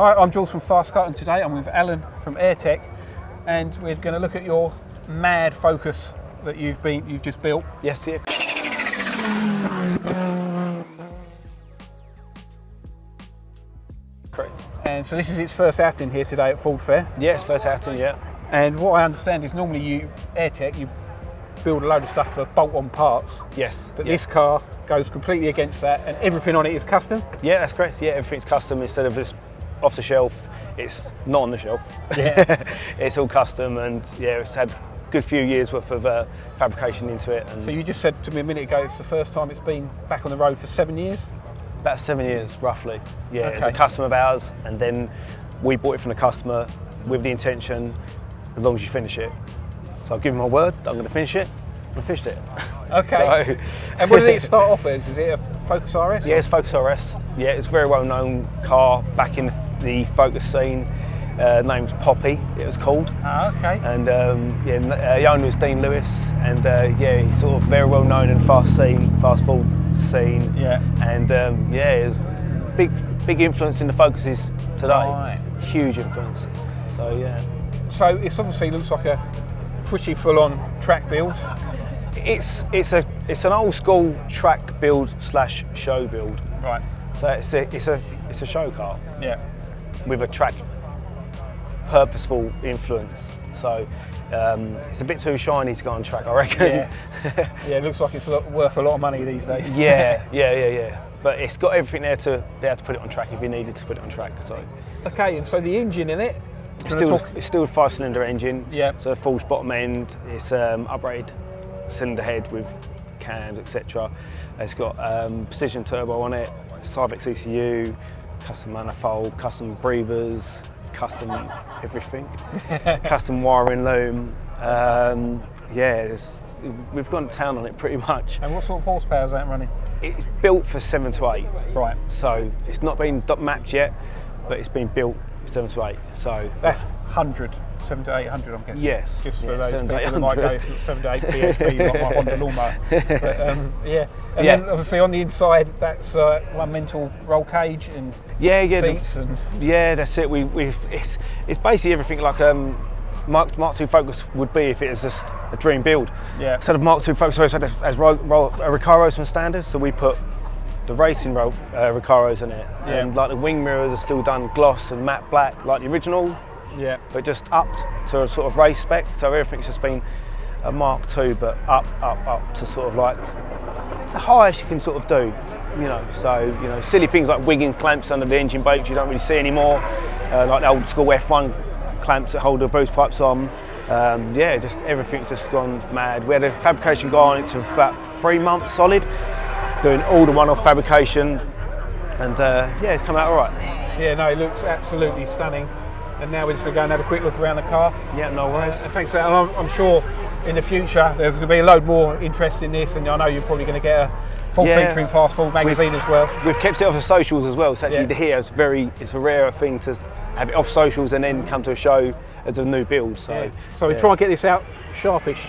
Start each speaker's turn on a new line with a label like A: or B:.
A: Hi, I'm Jules from Fastcut, and today I'm with Alan from Airtec, and we're going to look at your mad Focus that you've just built.
B: Yes, yeah. Correct.
A: And so this is its first outing here today at Ford Fair.
B: Yes, first outing, yeah.
A: And what I understand is normally Airtec, you build a load of stuff for bolt-on parts.
B: Yes.
A: But
B: yeah.
A: this car goes completely against that, and everything on it is custom?
B: Yeah, that's correct. Yeah, everything's custom instead of just off the shelf. It's not on the shelf.
A: Yeah.
B: It's all custom, and yeah, it's had a good few years worth of fabrication into it. And
A: so you just said to me a minute ago it's the first time it's been back on the road for 7 years?
B: about 7 years, roughly. Yeah,
A: Okay.
B: It's a customer of ours, and then we bought it from the customer with the intention, as long as you finish it. So I've given my word, I'm going to finish it. I finished it.
A: Okay. And what did it start off as? Is it a Focus RS?
B: Yeah, it's Focus RS. Yeah, it's a very well-known car back in the Focus scene. Named Poppy, it was called.
A: Ah, okay.
B: And the owner was Dean Lewis, and yeah, he's sort of very well known in the fast forward scene.
A: Yeah.
B: And yeah, it was big influence in the Focuses today.
A: Right.
B: Huge influence. So yeah.
A: So it obviously looks like a pretty full-on track build.
B: It's an old school track build / show build.
A: Right.
B: So it's a show car.
A: Yeah.
B: With a track purposeful influence. So it's a bit too shiny to go on track, I reckon.
A: Yeah. Yeah, it looks like it's worth a lot of money these days.
B: yeah. But it's got everything there to be able to put it on track if you needed to put it on track. So.
A: Okay, and so the engine in it?
B: It's still a 5-cylinder engine.
A: Yeah.
B: So forged bottom end. It's uprated cylinder head with cams, etc. It's got precision turbo on it, Cybex ECU, custom manifold, custom breathers, custom everything, custom wiring loom. Yeah, we've gone to town on it pretty much.
A: And what sort of horsepower is that running?
B: It's built for 7 to 8.
A: Right.
B: So it's not been mapped yet, but it's been built for 7 to 8. So
A: that's 100, 7 to 800, I'm guessing.
B: Yes.
A: Just for
B: yeah,
A: those
B: 7
A: people
B: to
A: that might go, if it's 7 to 8 bhp, like my Honda lawnmower. But, yeah. And then obviously on the inside, that's one mental roll cage and seats.
B: Yeah, that's it. It's basically everything like Mk2 Focus would be if it was just a dream build.
A: Yeah.
B: Instead of Mk2 Focus RS has Recaros from standard, so we put the racing Recaros in it.
A: Yeah.
B: And like the wing mirrors are still done gloss and matte black like the original. Yeah. But just upped to a sort of race spec, so everything's just been a Mark II, but up to sort of like the highest you can sort of do, you know. So, you know, silly things like wigging clamps under the engine brakes you don't really see anymore, like the old school F1 clamps that hold the boost pipes on. Yeah, just everything's just gone mad. We had a fabrication guy on it for about 3 months solid, doing all the one-off fabrication, and yeah, it's come out all right.
A: Yeah, no, it looks absolutely stunning. And now we're just going to go and have a quick look around the car.
B: Yeah, no worries.
A: And thanks for that. And I'm sure in the future there's going to be a load more interest in this, and I know you're probably going to get a full featuring Fast Forward magazine as well.
B: We've kept it off the socials as well. So actually here it's a rare thing to have it off socials and then come to a show as a new build. So,
A: so we try and get this out sharpish.